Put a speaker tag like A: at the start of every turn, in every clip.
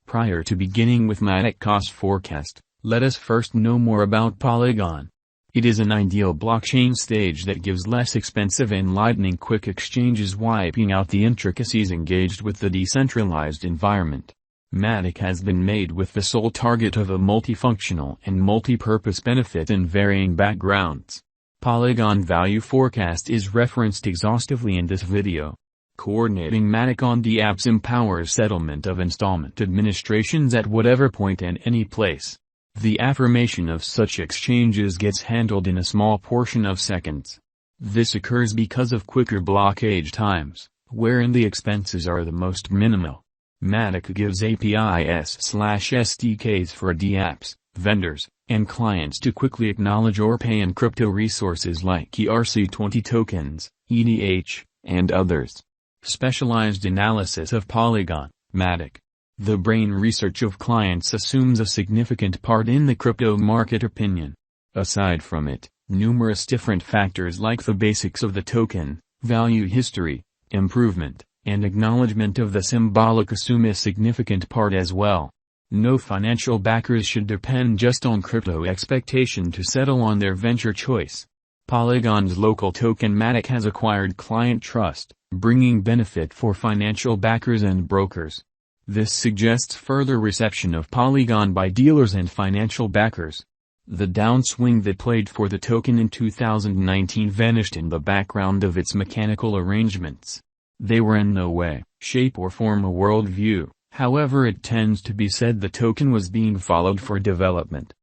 A: Prior to beginning with Matic cost forecast, let us first know more about Polygon. It is an ideal blockchain stage that gives less expensive and lightning quick exchanges, wiping out the intricacies engaged with the decentralized environment. Matic has been made with the sole target of a multifunctional and multi-purpose benefit in varying backgrounds. Polygon value forecast is referenced exhaustively in this video. Coordinating Matic on the apps empowers settlement of installment administrations at whatever point and any place. The affirmation of such exchanges gets handled in a small portion of seconds. This occurs because of quicker blockage times, wherein the expenses are the most minimal. Matic gives APIs/SDKs for dApps, vendors, and clients to quickly acknowledge or pay in crypto resources like ERC20 tokens, ETH, and others. Specialized analysis of Polygon, Matic. The brain research of clients assumes a significant part in the crypto market opinion. Aside from it, numerous different factors like the basics of the token, value history, improvement, and acknowledgement of the symbolic assume a significant part as well. No financial backers should depend just on crypto expectation to settle on their venture choice. Polygon's local token Matic has acquired client trust, bringing benefit for financial backers and brokers. This suggests further reception of Polygon by dealers and financial backers. The downswing that played for the token in 2019 vanished in the background of its mechanical arrangements. They were in no way, shape or form a worldview, however it tends to be said the token was being followed for development.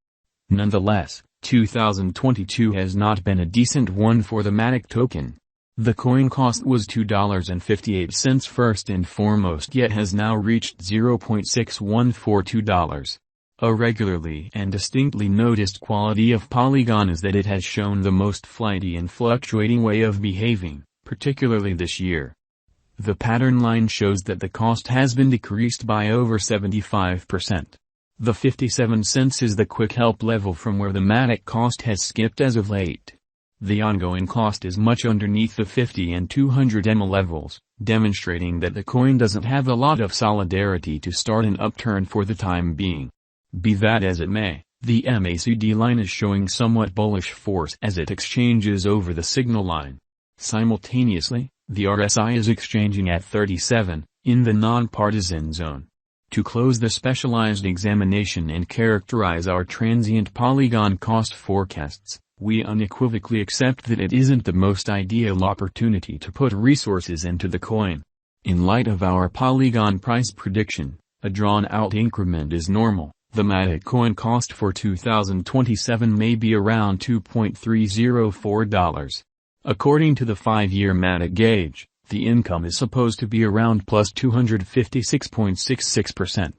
A: Nonetheless, 2022 has not been a decent one for the Matic token. The coin cost was $2.58 first and foremost, yet has now reached $0.6142. A regularly and distinctly noticed quality of Polygon is that it has shown the most flighty and fluctuating way of behaving, particularly this year. The pattern line shows that the cost has been decreased by over 75%. The 57 cents is the quick help level from where the Matic cost has skipped as of late. The ongoing cost is much underneath the 50 and 200 ml levels, demonstrating that the coin doesn't have a lot of solidarity to start an upturn for the time being. Be that as it may, the MACD line is showing somewhat bullish force as it exchanges over the signal line. Simultaneously, the RSI is exchanging at 37, in the non-partisan zone. To close the specialized examination and characterize our transient Polygon cost forecasts, we unequivocally accept that it isn't the most ideal opportunity to put resources into the coin. In light of our Polygon price prediction, a drawn-out increment is normal. The Matic coin cost for 2027 may be around $2.304. According to the 5-year Matic gauge, the income is supposed to be around plus 256.66%.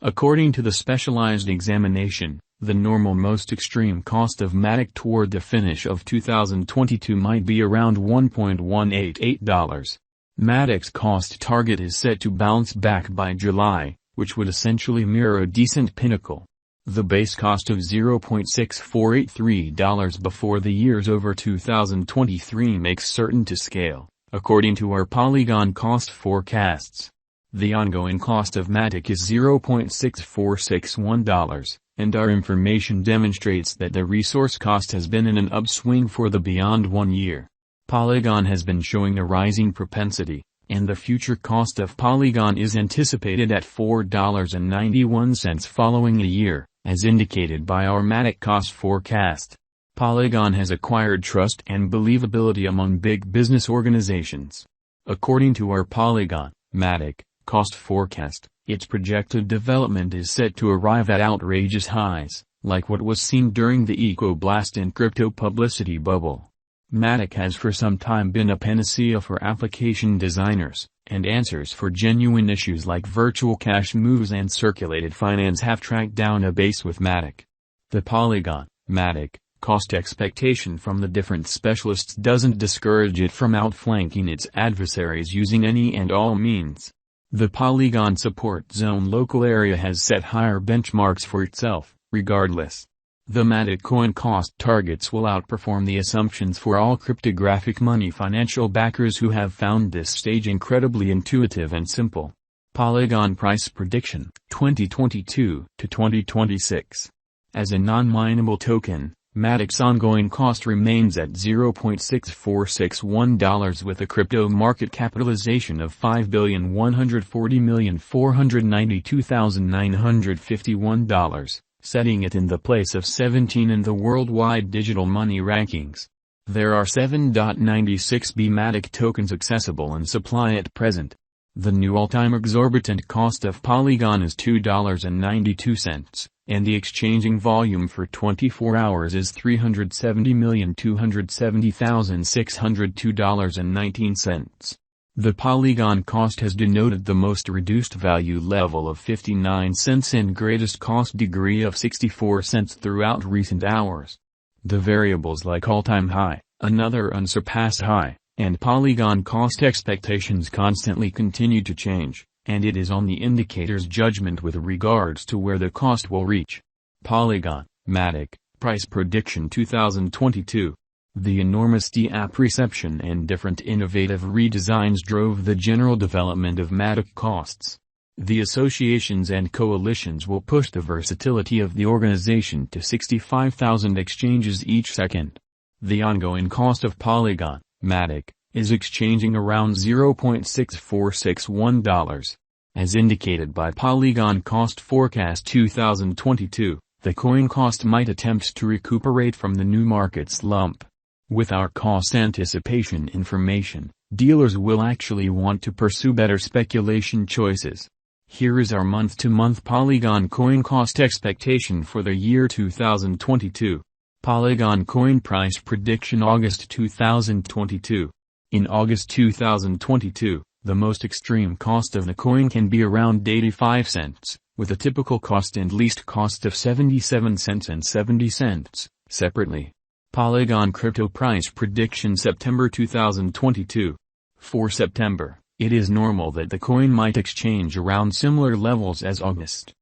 A: According to the specialized examination, the normal most extreme cost of Matic toward the finish of 2022 might be around $1.188. Matic's cost target is set to bounce back by July, which would essentially mirror a decent pinnacle. The base cost of $0.6483 before the year's over 2023 makes certain to scale, according to our Polygon cost forecasts. The ongoing cost of Matic is $0.6461, and our information demonstrates that the resource cost has been in an upswing for the beyond 1 year. Polygon has been showing a rising propensity, and the future cost of Polygon is anticipated at $4.91 following a year, as indicated by our Matic cost forecast. Polygon has acquired trust and believability among big business organizations. According to our Polygon, Matic, cost forecast, its projected development is set to arrive at outrageous highs, like what was seen during the eco-blast and crypto publicity bubble. Matic has for some time been a panacea for application designers, and answers for genuine issues like virtual cash moves and circulated finance have tracked down a base with Matic. The Polygon, Matic, cost expectation from the different specialists doesn't discourage it from outflanking its adversaries using any and all means. The Polygon support zone local area has set higher benchmarks for itself, regardless. The Matic coin cost targets will outperform the assumptions for all cryptographic money financial backers who have found this stage incredibly intuitive and simple. Polygon price prediction 2022 to 2026. As a non-mineable token, Matic's ongoing cost remains at $0.6461 with a crypto market capitalization of $5,140,492,951, setting it in the place of 17 in the worldwide digital money rankings. There are 7.96B Matic tokens accessible in supply at present. The new all-time exorbitant cost of Polygon is $2.92, and the exchanging volume for 24 hours is $370,270,602.19. The Polygon cost has denoted the most reduced value level of 59 cents and greatest cost degree of 64 cents throughout recent hours. The variables like all-time high, another unsurpassed high, and Polygon cost expectations constantly continue to change, and it is on the indicator's judgment with regards to where the cost will reach. Polygon, Matic, price prediction 2022. The enormous DApp reception and different innovative redesigns drove the general development of Matic costs. The associations and coalitions will push the versatility of the organization to 65,000 exchanges each second. The ongoing cost of Polygon, Matic, is exchanging around $0.6461. As indicated by Polygon Cost Forecast 2022, the coin cost might attempt to recuperate from the new market slump. With our cost anticipation information, dealers will actually want to pursue better speculation choices. Here is our month-to-month Polygon coin cost expectation for the year 2022. Polygon coin price prediction August 2022. In August 2022, the most extreme cost of the coin can be around 85 cents, with a typical cost and least cost of 77 cents and 70 cents, separately. Polygon crypto price prediction September 2022. For September, it is normal that the coin might exchange around similar levels as August.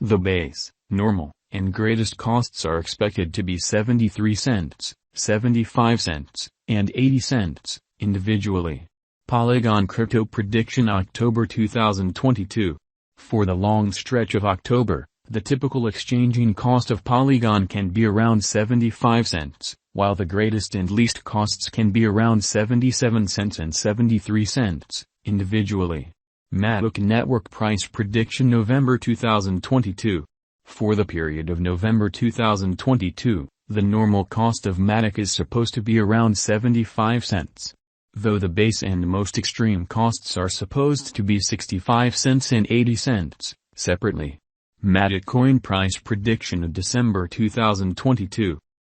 A: The base, normal, and greatest costs are expected to be 73 cents, 75 cents, and 80 cents, individually. Polygon crypto prediction October 2022. For the long stretch of October, the typical exchanging cost of Polygon can be around 75 cents, while the greatest and least costs can be around 77 cents and 73 cents, individually. Matic network price prediction November 2022. For the period of November 2022, the normal cost of Matic is supposed to be around 75 cents. Though the base and most extreme costs are supposed to be 65 cents and 80 cents, separately. Matic coin price prediction of December 2022.